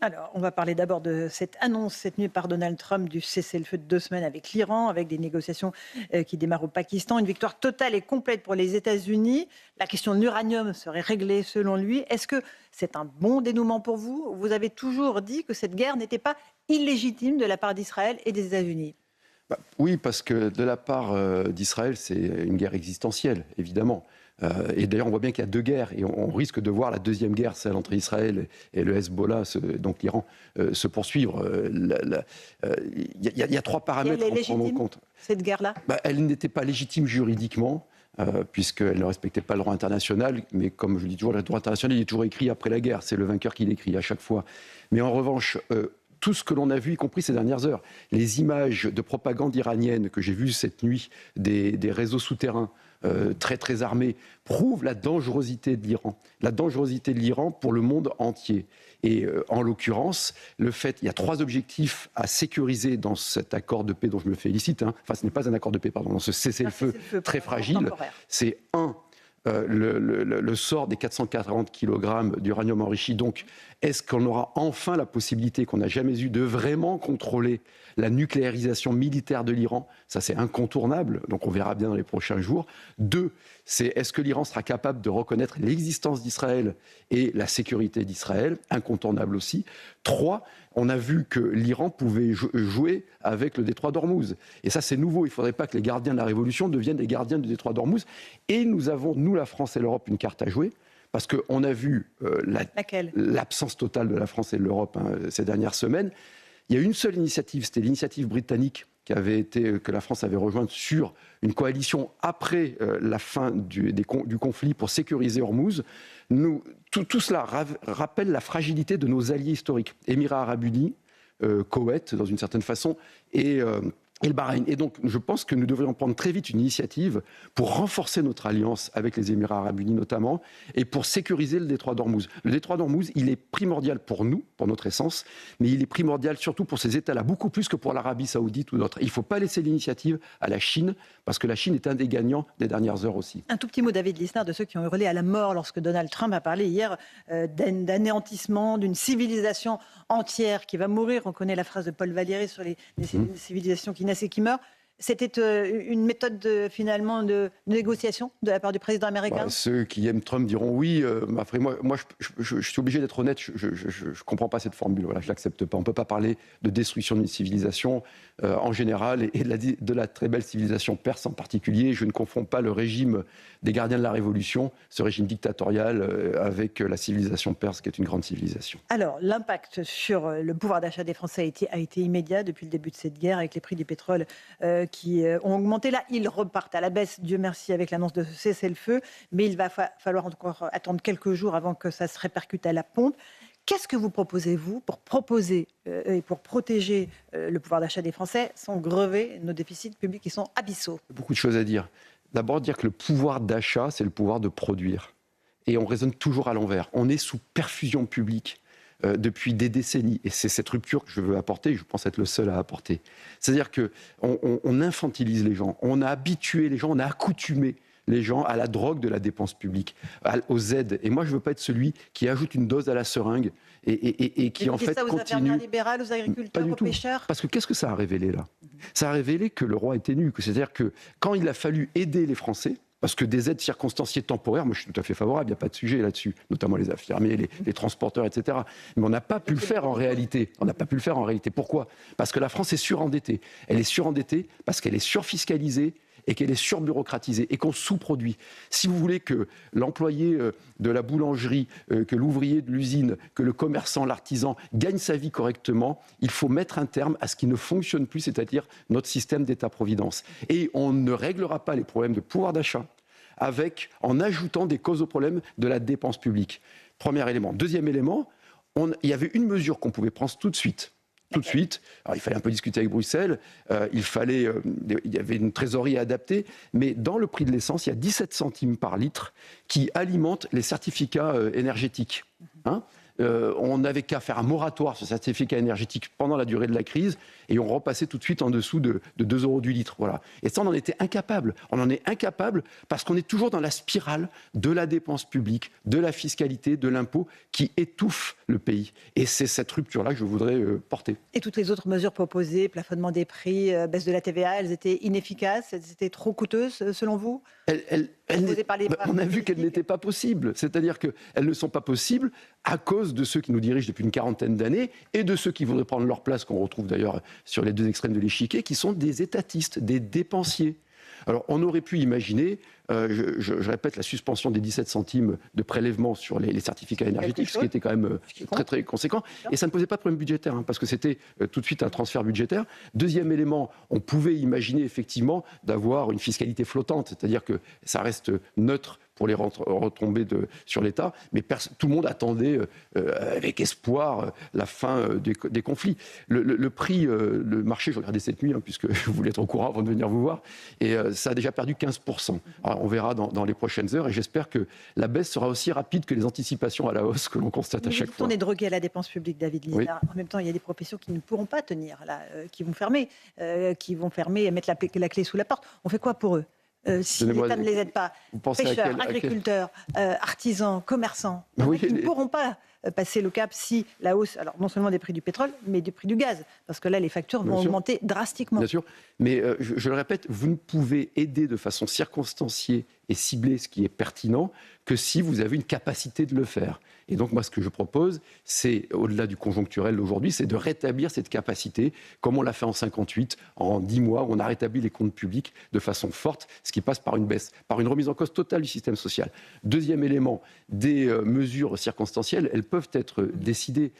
Alors, on va parler d'abord de cette annonce cette nuit par Donald Trump du cessez-le-feu de 2 semaines avec l'Iran, avec des négociations qui démarrent au Pakistan. Une victoire totale et complète pour les États-Unis. La question de l'uranium serait réglée selon lui. Est-ce que c'est un bon dénouement pour vous? Vous avez toujours dit que cette guerre n'était pas illégitime de la part d'Israël et des États-Unis. Oui, parce que de la part d'Israël, c'est une guerre existentielle, évidemment. Et d'ailleurs, on voit bien qu'il y a deux guerres, et on risque de voir la deuxième guerre, celle entre Israël et le Hezbollah, donc l'Iran, se poursuivre. Il y a trois paramètres à prendre en compte. Cette guerre-là Elle n'était pas légitime juridiquement, puisqu'elle ne respectait pas le droit international, mais comme je dis toujours, le droit international il est toujours écrit après la guerre, c'est le vainqueur qui l'écrit à chaque fois. Mais en revanche, tout ce que l'on a vu, y compris ces dernières heures, les images de propagande iranienne que j'ai vues cette nuit, des réseaux souterrains très très armés, prouvent la dangerosité de l'Iran. La dangerosité de l'Iran pour le monde entier. Et en l'occurrence, le fait, il y a 3 objectifs à sécuriser dans cet accord de paix dont je me félicite. Enfin, ce n'est pas un accord de paix, pardon, dans ce cessez-le-feu très fragile. C'est le sort des 440 kg d'uranium enrichi. Donc, est-ce qu'on aura enfin la possibilité qu'on n'a jamais eue de vraiment contrôler la nucléarisation militaire de l'Iran? Ça, c'est incontournable, donc on verra bien dans les prochains jours. 2, c'est est-ce que l'Iran sera capable de reconnaître l'existence d'Israël et la sécurité d'Israël? Incontournable aussi. 3, on a vu que l'Iran pouvait jouer avec le détroit d'Ormuz. Et ça, c'est nouveau. Il ne faudrait pas que les gardiens de la Révolution deviennent des gardiens du détroit d'Ormuz. Et nous avons, nous, la France et l'Europe, une carte à jouer. Parce qu'on a vu l'absence totale de la France et de l'Europe ces dernières semaines. Il y a une seule initiative, c'était l'initiative britannique que la France avait rejointe sur une coalition après la fin du conflit pour sécuriser Ormuz. Tout cela rappelle la fragilité de nos alliés historiques. Émirats arabes unis, Koweït, dans une certaine façon, et le Bahreïn. Et donc, je pense que nous devrions prendre très vite une initiative pour renforcer notre alliance avec les Émirats arabes unis notamment, et pour sécuriser le détroit d'Ormuz. Le détroit d'Ormuz, il est primordial pour nous, pour notre essence, mais il est primordial surtout pour ces États-là, beaucoup plus que pour l'Arabie saoudite ou d'autres. Il ne faut pas laisser l'initiative à la Chine, parce que la Chine est un des gagnants des dernières heures aussi. Un tout petit mot, David Lisnard, de ceux qui ont hurlé à la mort lorsque Donald Trump a parlé hier d'anéantissement d'une civilisation entière qui va mourir. On connaît la phrase de Paul Valéry sur les civilisations qui naissent et qui meurent. C'était une méthode finalement de négociation de la part du président américain. Ceux qui aiment Trump diront oui. Après, moi je suis obligé d'être honnête. Je ne comprends pas cette formule. Voilà, je ne l'accepte pas. On ne peut pas parler de destruction d'une civilisation en général et de la très belle civilisation perse en particulier. Je ne confonds pas le régime des gardiens de la Révolution, ce régime dictatorial, avec la civilisation perse qui est une grande civilisation. Alors, l'impact sur le pouvoir d'achat des Français a été immédiat depuis le début de cette guerre, avec les prix du pétrole qui ont augmenté. Là, ils repartent à la baisse, Dieu merci, avec l'annonce de ce cessez-le-feu. Mais il va falloir encore attendre quelques jours avant que ça se répercute à la pompe. Qu'est-ce que vous proposez, vous, pour proposer et pour protéger le pouvoir d'achat des Français sans grever nos déficits publics qui sont abyssaux? Beaucoup de choses à dire. D'abord, dire que le pouvoir d'achat, c'est le pouvoir de produire. Et on raisonne toujours à l'envers. On est sous perfusion publique depuis des décennies. Et c'est cette rupture que je veux apporter, je pense être le seul à apporter. C'est-à-dire qu'on infantilise les gens, on a habitué les gens, on a accoutumé les gens à la drogue de la dépense publique, aux aides. Et moi, je ne veux pas être celui qui ajoute une dose à la seringue et qui en fait ça aux continue. infirmières libérales, aux agriculteurs, aux pêcheurs? Parce que qu'est-ce que ça a révélé là? Ça a révélé que le roi était nu. C'est-à-dire que quand il a fallu aider les Français, parce que des aides circonstanciées temporaires, moi je suis tout à fait favorable, il n'y a pas de sujet là-dessus, notamment les infirmiers, les transporteurs, etc. Mais on n'a pas pu le faire en réalité. On n'a pas pu le faire en réalité. Pourquoi? Parce que la France est surendettée. Elle est surendettée parce qu'elle est surfiscalisée et qu'elle est surbureaucratisée et qu'on sous-produit. Si vous voulez que l'employé de la boulangerie, que l'ouvrier de l'usine, que le commerçant, l'artisan gagne sa vie correctement, il faut mettre un terme à ce qui ne fonctionne plus, c'est-à-dire notre système d'État-providence. Et on ne réglera pas les problèmes de pouvoir d'achat en ajoutant des causes au problème de la dépense publique. Premier élément. Deuxième élément, il y avait une mesure qu'on pouvait prendre tout de suite. Alors, il fallait un peu discuter avec Bruxelles, il y avait une trésorerie adaptée, mais dans le prix de l'essence, il y a 17 centimes par litre qui alimentent les certificats énergétiques. on n'avait qu'à faire un moratoire sur ce certificat énergétique pendant la durée de la crise et on repassait tout de suite en dessous de 2 € du litre. Voilà. Et ça, on en était incapable. On en est incapable parce qu'on est toujours dans la spirale de la dépense publique, de la fiscalité, de l'impôt qui étouffe le pays. Et c'est cette rupture-là que je voudrais porter. Et toutes les autres mesures proposées, plafonnement des prix, baisse de la TVA, elles étaient inefficaces, elles étaient trop coûteuses selon vous? On a vu qu'elles n'étaient pas possibles. C'est-à-dire qu'elles ne sont pas possibles à cause de ceux qui nous dirigent depuis une quarantaine d'années et de ceux qui voudraient prendre leur place, qu'on retrouve d'ailleurs sur les deux extrêmes de l'échiquier, qui sont des étatistes, des dépensiers. Alors, on aurait pu imaginer, je répète, la suspension des 17 centimes de prélèvement sur les certificats énergétiques, ce qui était quand même très, très conséquent. Et ça ne posait pas de problème budgétaire, parce que c'était tout de suite un transfert budgétaire. Deuxième élément, on pouvait imaginer effectivement d'avoir une fiscalité flottante, c'est-à-dire que ça reste neutre pour les retombées sur l'État, mais tout le monde attendait avec espoir la fin des conflits. Le prix, le marché, je regardais cette nuit, puisque je voulais être au courant avant de venir vous voir, et ça a déjà perdu 15%. Alors, on verra dans les prochaines heures, et j'espère que la baisse sera aussi rapide que les anticipations à la hausse que l'on constate à chaque fois. On est drogué à la dépense publique, David Lisnard. Oui. En même temps, il y a des professions qui ne pourront pas tenir, là, qui vont fermer et mettre la clé sous la porte. On fait quoi pour eux? Si l'État ne les aide pas, pêcheurs, agriculteurs, artisans, commerçants, qui ne pourront pas passer le cap si la hausse, alors non seulement des prix du pétrole, mais du prix du gaz, parce que là, les factures vont augmenter drastiquement. Bien sûr, mais je le répète, vous ne pouvez aider de façon circonstanciée et ciblée ce qui est pertinent que si vous avez une capacité de le faire. Et donc, moi, ce que je propose, c'est, au-delà du conjoncturel d'aujourd'hui, c'est de rétablir cette capacité, comme on l'a fait en 58, en 10 mois, où on a rétabli les comptes publics de façon forte, ce qui passe par une baisse, par une remise en cause totale du système social. Deuxième élément, des mesures circonstancielles, elles peuvent être décidées,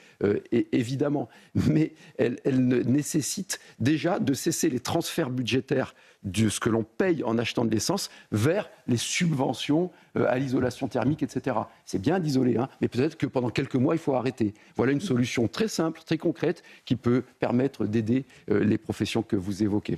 évidemment, mais elles nécessitent déjà de cesser les transferts budgétaires de ce que l'on paye en achetant de l'essence vers les subventions à l'isolation thermique, etc. C'est bien d'isoler, mais peut-être que pendant quelques mois, il faut arrêter. Voilà une solution très simple, très concrète, qui peut permettre d'aider les professions que vous évoquez.